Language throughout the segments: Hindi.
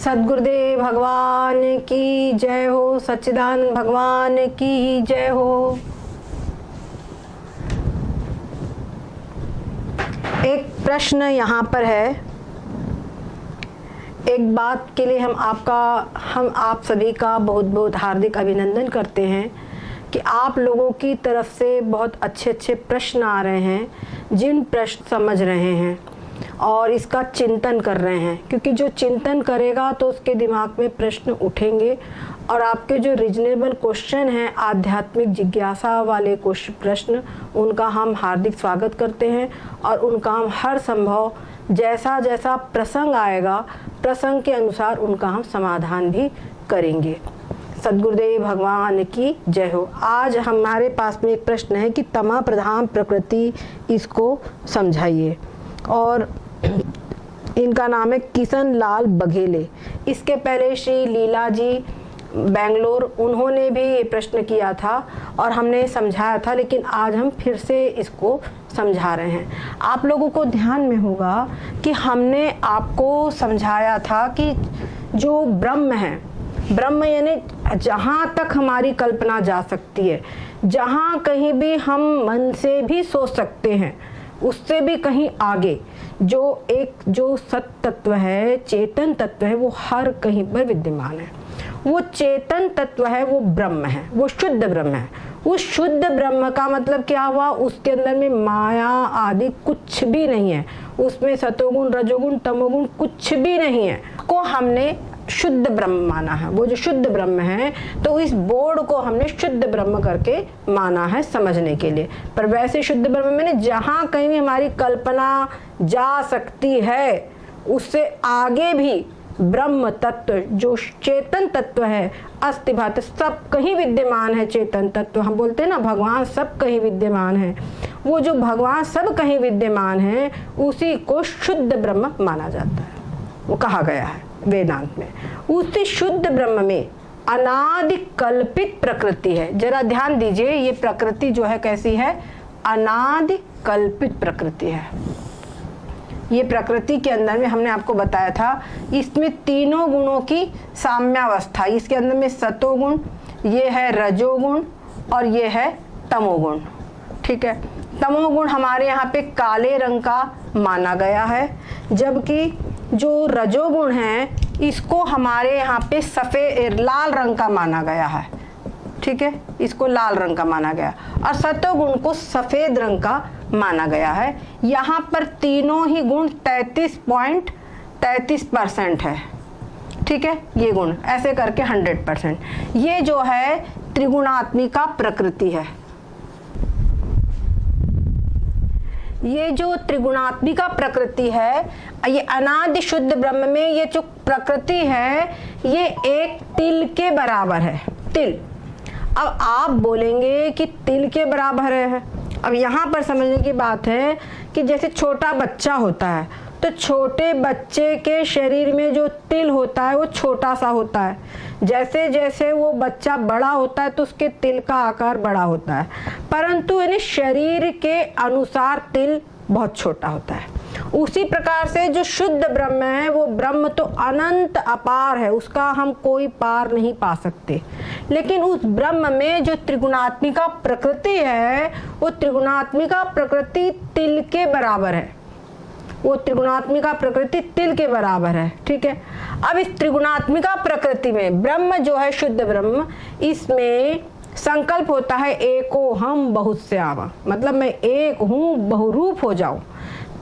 सद्गुरुदेव भगवान की जय हो, सच्चिदानंद भगवान की जय हो। एक प्रश्न यहाँ पर है। एक बात के लिए हम आप सभी का बहुत बहुत हार्दिक अभिनंदन करते हैं कि आप लोगों की तरफ से बहुत अच्छे अच्छे प्रश्न आ रहे हैं, जिन प्रश्न समझ रहे हैं और इसका चिंतन कर रहे हैं, क्योंकि जो चिंतन करेगा तो उसके दिमाग में प्रश्न उठेंगे और आपके जो रीजनेबल क्वेश्चन हैं, आध्यात्मिक जिज्ञासा वाले प्रश्न, उनका हम हार्दिक स्वागत करते हैं और उनका हम हर संभव जैसा जैसा प्रसंग आएगा, प्रसंग के अनुसार उनका हम समाधान भी करेंगे। सद्गुरुदेव भगवान की जय हो। आज हमारे पास में एक प्रश्न है कि तमा प्रधान प्रकृति, इसको समझाइए। और इनका नाम है किशन लाल बघेले। इसके पहले श्री लीला जी बेंगलोर, उन्होंने भी ये प्रश्न किया था और हमने समझाया था, लेकिन आज हम फिर से इसको समझा रहे हैं। आप लोगों को ध्यान में होगा कि हमने आपको समझाया था कि जो ब्रह्म है, ब्रह्म यानी जहाँ तक हमारी कल्पना जा सकती है, जहाँ कहीं भी हम मन से भी सोच सकते हैं, उससे भी कहीं आगे जो सत तत्व है, चेतन तत्व है, वो हर कहीं पर विद्यमान है। वो चेतन तत्व है, वो ब्रह्म है, वो शुद्ध ब्रह्म है। उस शुद्ध ब्रह्म का मतलब क्या हुआ? उसके अंदर में माया आदि कुछ भी नहीं है, उसमें सतोगुण रजोगुण तमोगुण कुछ भी नहीं है। को हमने शुद्ध ब्रह्म माना है। वो जो शुद्ध ब्रह्म है, तो इस बोर्ड को हमने शुद्ध ब्रह्म करके माना है समझने के लिए। पर वैसे शुद्ध ब्रह्म में जहाँ कहीं भी हमारी कल्पना जा सकती है, उससे आगे भी ब्रह्म तत्व जो चेतन तत्व है, अस्ति भाति, सब कहीं विद्यमान है। चेतन तत्व हम बोलते हैं ना, भगवान सब कहीं विद्यमान है। वो जो भगवान सब कहीं विद्यमान है, उसी को शुद्ध ब्रह्म माना जाता है। वो कहा गया है वेदांत में। उसी शुद्ध ब्रह्म में अनादि कल्पित प्रकृति है। जरा ध्यान दीजिए, ये प्रकृति जो है कैसी है? अनादि कल्पित प्रकृति है। ये प्रकृति के अंदर में हमने आपको बताया था, इसमें तीनों गुणों की साम्यावस्था। इसके अंदर में सतोगुण, ये है रजोगुण और ये है तमोगुण। ठीक है, तमोगुण हमारे यहाँ पे काले रंग का माना गया है, जबकि जो रजोगुण है, इसको हमारे यहाँ पे सफेद लाल रंग का माना गया है। ठीक है, इसको लाल रंग का माना गया और सतोगुण को सफेद रंग का माना गया है। यहाँ पर तीनों ही गुण 33.33% है। ठीक है, ये गुण ऐसे करके 100%। ये जो है त्रिगुणात्मिका प्रकृति है। ये जो त्रिगुणात्मिका प्रकृति है, ये अनादि शुद्ध ब्रह्म में ये जो प्रकृति है, ये एक तिल के बराबर है। तिल। अब आप बोलेंगे कि तिल के बराबर है। अब यहाँ पर समझने की बात है कि जैसे छोटा बच्चा होता है, तो छोटे बच्चे के शरीर में जो तिल होता है वो छोटा सा होता है। जैसे जैसे वो बच्चा बड़ा होता है तो उसके तिल का आकार बड़ा होता है, परंतु यानी शरीर के अनुसार तिल बहुत छोटा होता है। उसी प्रकार से जो शुद्ध ब्रह्म है, वो ब्रह्म तो अनंत अपार है, उसका हम कोई पार नहीं पा सकते। लेकिन उस ब्रह्म में जो त्रिगुणात्मिका प्रकृति है, वो त्रिगुणात्मिका प्रकृति तिल के बराबर है। वो त्रिगुणात्मिका प्रकृति तिल के बराबर है। ठीक है, अब इस त्रिगुणात्मिका प्रकृति में ब्रह्म जो है शुद्ध ब्रह्म, इसमें संकल्प होता है एको हम बहुश्यामा, मतलब मैं एक हूँ, बहुरूप हो जाऊं।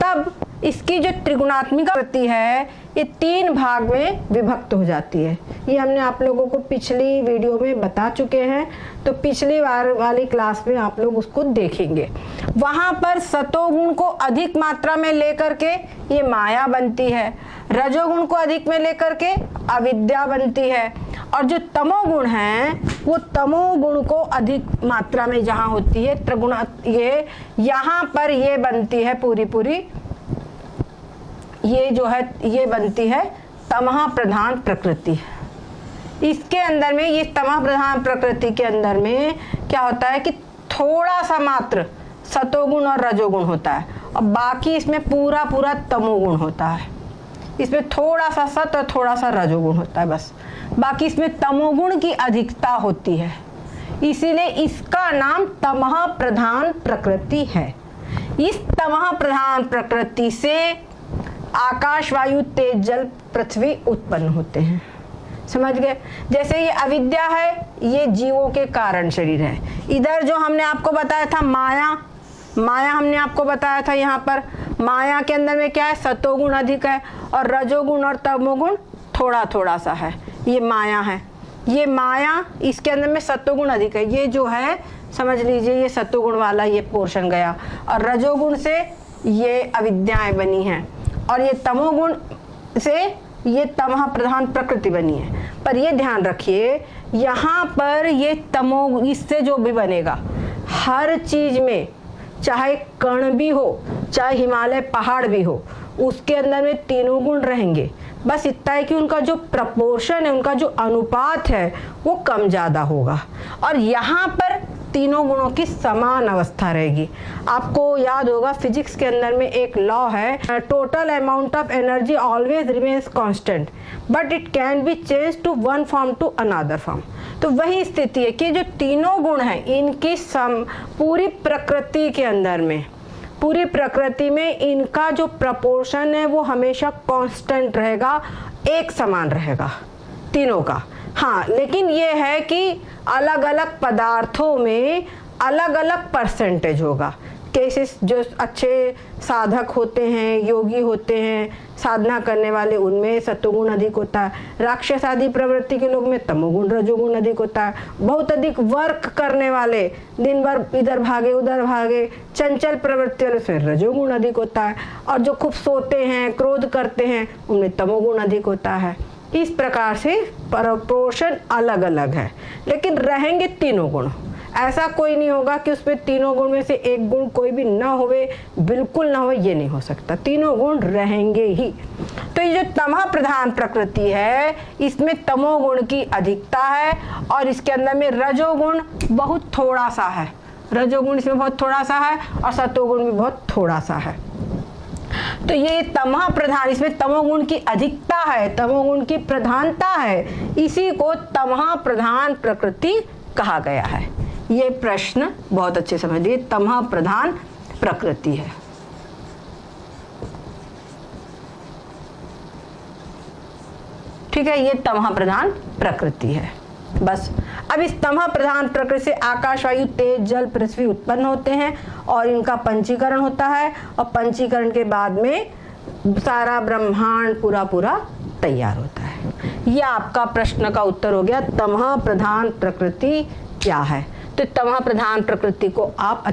तब इसकी जो त्रिगुणात्मिका प्रकृति है, ये 3 भाग में विभक्त हो जाती है। ये हमने आप लोगों को पिछली वीडियो में बता चुके हैं, तो पिछली बार वाली क्लास में आप लोग उसको देखेंगे। वहाँ पर सतोगुण को अधिक मात्रा में लेकर के ये माया बनती है, रजोगुण को अधिक में लेकर के अविद्या बनती है, और जो तमोगुण है, वो तमोगुण को अधिक मात्रा में जहाँ होती है त्रिगुणा, ये यहाँ पर ये बनती है पूरी, ये जो है ये बनती है तमः प्रधान प्रकृति। इसके अंदर में, ये तमः प्रधान प्रकृति के अंदर में क्या होता है कि थोड़ा सा मात्र सतोगुण और रजोगुण होता है और बाकी इसमें पूरा तमोगुण होता है। इसमें थोड़ा सा सत और थोड़ा सा रजोगुण होता है बस, बाकी इसमें तमोगुण की अधिकता होती है, इसीलिए इसका नाम तमः प्रधान प्रकृति है। इस तमः प्रधान प्रकृति से आकाश, वायु, तेज, जल, पृथ्वी उत्पन्न होते हैं। समझ गए? जैसे ये अविद्या है, ये जीवों के कारण शरीर है। इधर जो हमने आपको बताया था माया, माया हमने आपको बताया था, यहाँ पर माया के अंदर में क्या है, सतोगुण अधिक है और रजोगुण और तमोगुण थोड़ा थोड़ा सा है। ये माया है, ये माया, इसके अंदर में सतोगुण अधिक है। ये जो है समझ लीजिए ये सतोगुण वाला ये पोर्शन गया, और रजोगुण से ये अविद्याएं बनी हैं, और ये तमोगुण से ये तमः प्रधान प्रकृति बनी है। पर ये ध्यान रखिए, यहाँ पर ये तमो, इससे जो भी बनेगा हर चीज में, चाहे कण भी हो, चाहे हिमालय पहाड़ भी हो, उसके अंदर में तीनों गुण रहेंगे। बस इतना है कि उनका जो प्रपोर्शन है, उनका जो अनुपात है वो कम ज़्यादा होगा, और यहाँ पर तीनों गुणों की समान अवस्था रहेगी। आपको याद होगा फिजिक्स के अंदर में एक लॉ है, total amount of energy always remains constant but it can be change to one form to another form. तो वही स्थिति है कि जो तीनों गुण हैं इनकी पूरी प्रकृति के अंदर में, पूरी प्रकृति में इनका जो प्रपोर्शन है वो हमेशा कांस्टेंट रहेगा, एक समान रहेगा तीनों का। हाँ, लेकिन ये है कि अलग अलग पदार्थों में अलग अलग परसेंटेज होगा। केसेस जो अच्छे साधक होते हैं, योगी होते हैं, साधना करने वाले, उनमें सत्वगुण अधिक होता है। राक्षस आदि प्रवृत्ति के लोग में तमोगुण रजोगुण अधिक होता है। बहुत अधिक वर्क करने वाले, दिन भर इधर भागे उधर भागे, चंचल प्रवृत्ति वाले से रजोगुण अधिक होता है, और जो खूब सोते हैं, क्रोध करते हैं, उनमें तमोगुण अधिक होता है। इस प्रकार से प्रपोर्शन अलग अलग है, लेकिन रहेंगे तीनों गुण। ऐसा कोई नहीं होगा कि उसमें तीनों गुण में से एक गुण कोई भी ना होवे, बिल्कुल ना हो, ये नहीं हो सकता, तीनों गुण रहेंगे ही। तो ये जो तमः प्रधान प्रकृति है, इसमें तमोगुण की अधिकता है, और इसके अंदर में रजोगुण बहुत थोड़ा सा है। रजोगुण इसमें बहुत थोड़ा सा है, और सतोगुण भी बहुत थोड़ा सा है। तो ये तमः प्रधान, इसमें तमोगुण की अधिकता है, तमोगुण की प्रधानता है, इसी को तमः प्रधान प्रकृति कहा गया है। ये प्रश्न बहुत अच्छे समझिए, तमः प्रधान प्रकृति है। ठीक है, ये तमः प्रधान प्रकृति है। बस अब इस तमः प्रधान प्रकृति से आकाश, वायु, तेज, जल, पृथ्वी उत्पन्न होते हैं, और इनका पंचीकरण होता है, और पंचीकरण के बाद में सारा ब्रह्मांड पूरा पूरा तैयार होता है। यह आपका प्रश्न का उत्तर हो गया, तमः प्रधान प्रकृति क्या है। तो तमः प्रधान प्रकृति को आप